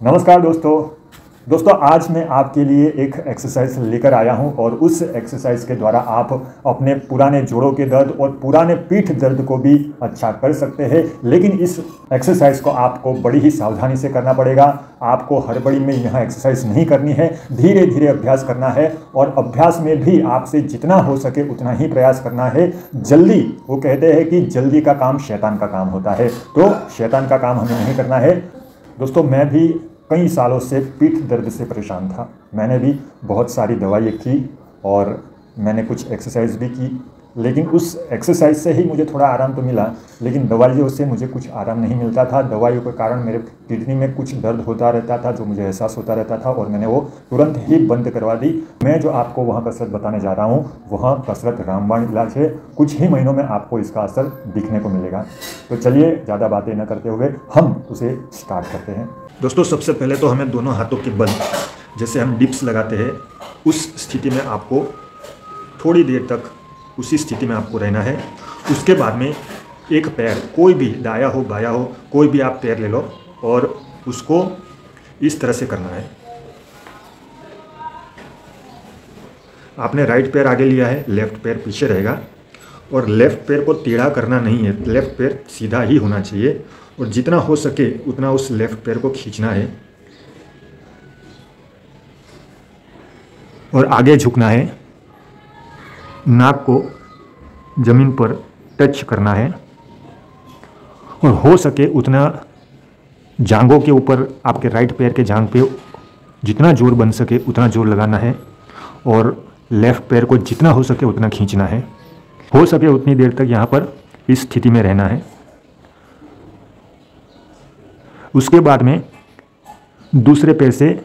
नमस्कार दोस्तों आज मैं आपके लिए एक एक्सरसाइज लेकर आया हूं और उस एक्सरसाइज के द्वारा आप अपने पुराने जोड़ों के दर्द और पुराने पीठ दर्द को भी अच्छा कर सकते हैं। लेकिन इस एक्सरसाइज को आपको बड़ी ही सावधानी से करना पड़ेगा। आपको हड़बड़ी में यह एक्सरसाइज नहीं करनी है, धीरे धीरे अभ्यास करना है और अभ्यास में भी आपसे जितना हो सके उतना ही प्रयास करना है। जल्दी, वो कहते हैं कि जल्दी का काम शैतान का काम होता है, तो शैतान का काम हमें नहीं करना है। दोस्तों, मैं भी कई सालों से पीठ दर्द से परेशान था। मैंने भी बहुत सारी दवाइयाँ की और मैंने कुछ एक्सरसाइज भी की, लेकिन उस एक्सरसाइज से ही मुझे थोड़ा आराम तो मिला, लेकिन दवाइयों से मुझे कुछ आराम नहीं मिलता था। दवाइयों के कारण मेरे किडनी में कुछ दर्द होता रहता था, जो मुझे एहसास होता रहता था और मैंने वो तुरंत ही बंद करवा दी। मैं जो आपको वहाँ कसरत बताने जा रहा हूँ, वहाँ कसरत रामबाण इलाज है। कुछ ही महीनों में आपको इसका असर दिखने को मिलेगा। तो चलिए ज़्यादा बातें न करते हुए हम उसे स्टार्ट करते हैं। दोस्तों, सबसे पहले तो हमें दोनों हाथों के बल, जैसे हम डिप्स लगाते हैं, उस स्थिति में आपको थोड़ी देर तक उसी स्थिति में आपको रहना है। उसके बाद में एक पैर, कोई भी दाया हो बाया हो, कोई भी आप पैर ले लो और उसको इस तरह से करना है। आपने राइट पैर आगे लिया है, लेफ्ट पैर पीछे रहेगा और लेफ्ट पैर को टेढ़ा करना नहीं है, लेफ्ट पैर सीधा ही होना चाहिए और जितना हो सके उतना उस लेफ्ट पैर को खींचना है और आगे झुकना है। नाक को जमीन पर टच करना है और हो सके उतना जांघों के ऊपर, आपके राइट पैर के जांघ पे जितना जोर बन सके उतना जोर लगाना है और लेफ्ट पैर को जितना हो सके उतना खींचना है। हो सके उतनी देर तक यहाँ पर इस स्थिति में रहना है। उसके बाद में दूसरे पैर से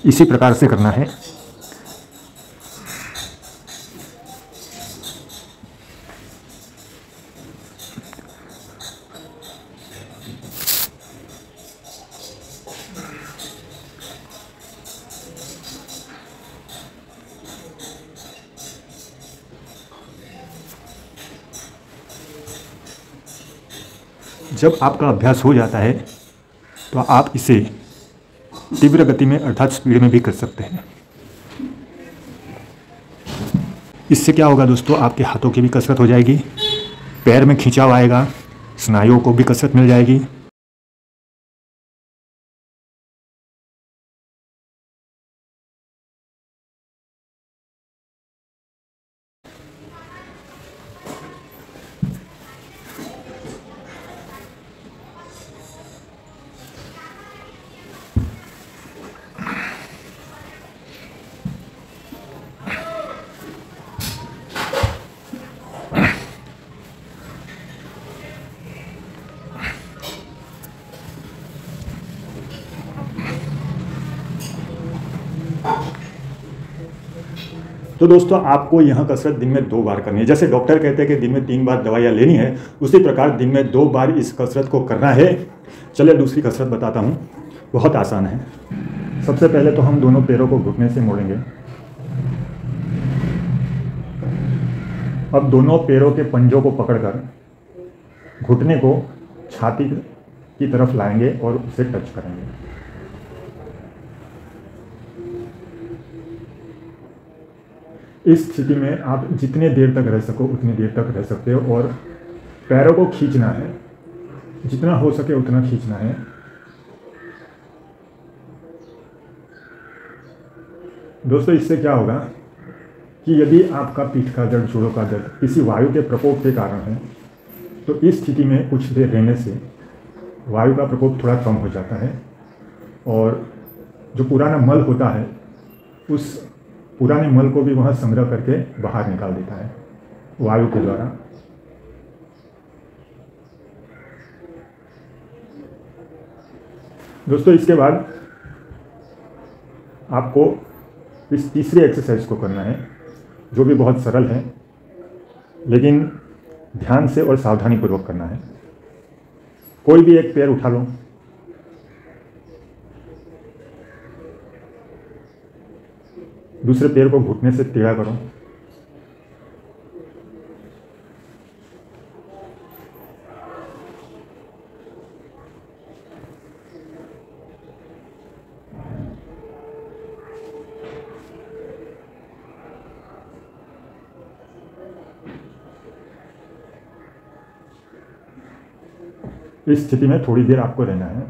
इसी प्रकार से करना है। जब आपका अभ्यास हो जाता है तो आप इसे तीव्र गति में अर्थात स्पीड में भी कर सकते हैं। इससे क्या होगा दोस्तों, आपके हाथों की भी कसरत हो जाएगी, पैर में खिंचाव आएगा, स्नायुओं को भी कसरत मिल जाएगी। तो दोस्तों, आपको यह कसरत दिन में 2 बार करनी है। जैसे डॉक्टर कहते हैं कि दिन में 3 बार दवाइयाँ लेनी है, उसी प्रकार दिन में 2 बार इस कसरत को करना है। चलिए दूसरी कसरत बताता हूँ, बहुत आसान है। सबसे पहले तो हम दोनों पैरों को घुटने से मोड़ेंगे। अब दोनों पैरों के पंजों को पकड़कर घुटने को छाती की तरफ लाएंगे और उसे टच करेंगे। इस स्थिति में आप जितने देर तक रह सको उतनी देर तक रह सकते हो और पैरों को खींचना है, जितना हो सके उतना खींचना है। दोस्तों, इससे क्या होगा कि यदि आपका पीठ का दर्द, जोड़ों का दर्द किसी वायु के प्रकोप के कारण है, तो इस स्थिति में कुछ देर रहने से वायु का प्रकोप थोड़ा कम हो जाता है और जो पुराना मल होता है उस पुराने मल को भी वह संग्रह करके बाहर निकाल देता है वायु के द्वारा। दोस्तों, इसके बाद आपको इस तीसरी एक्सरसाइज को करना है, जो भी बहुत सरल है, लेकिन ध्यान से और सावधानी पूर्वक करना है। कोई भी एक पैर उठा लो, दूसरे पैर को घुटने से टेढ़ा करो, इस स्थिति में थोड़ी देर आपको रहना है।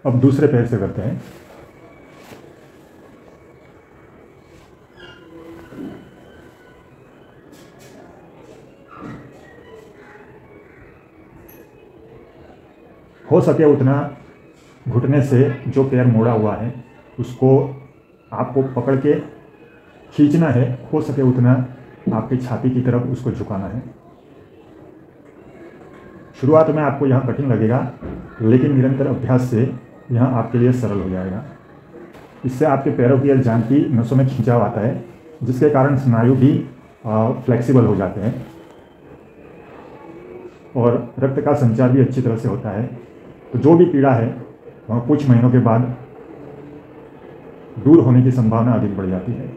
अब दूसरे पैर से करते हैं। हो सके उतना घुटने से जो पैर मोड़ा हुआ है उसको आपको पकड़ के खींचना है। हो सके उतना आपकी छाती की तरफ उसको झुकाना है। शुरुआत में आपको यहाँ कठिन लगेगा, लेकिन निरंतर अभ्यास से यहाँ आपके लिए सरल हो जाएगा। इससे आपके पैरों की और जांघ की नसों में खिंचाव आता है, जिसके कारण स्नायु भी फ्लेक्सिबल हो जाते हैं और रक्त का संचार भी अच्छी तरह से होता है। तो जो भी पीड़ा है वह कुछ महीनों के बाद दूर होने की संभावना अधिक बढ़ जाती है।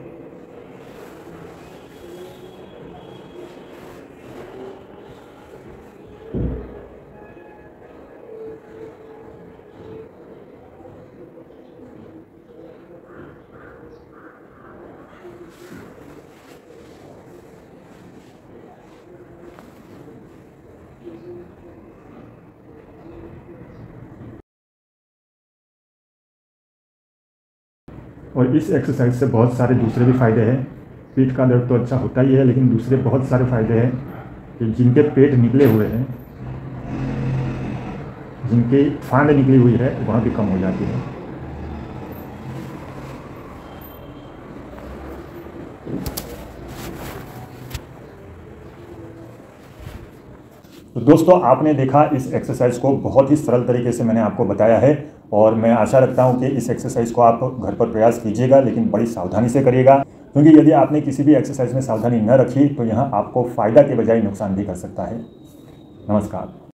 और इस एक्सरसाइज से बहुत सारे दूसरे भी फ़ायदे हैं। पीठ का दर्द तो अच्छा होता ही है, लेकिन दूसरे बहुत सारे फ़ायदे हैं कि जिनके पेट निकले हुए हैं, जिनकी फांद निकली हुई है, वह भी कम हो जाती है। तो दोस्तों, आपने देखा इस एक्सरसाइज को बहुत ही सरल तरीके से मैंने आपको बताया है और मैं आशा रखता हूं कि इस एक्सरसाइज को आप घर पर प्रयास कीजिएगा, लेकिन बड़ी सावधानी से करिएगा, क्योंकि यदि आपने किसी भी एक्सरसाइज में सावधानी न रखी तो यह आपको फ़ायदा के बजाय नुकसान भी कर सकता है। नमस्कार।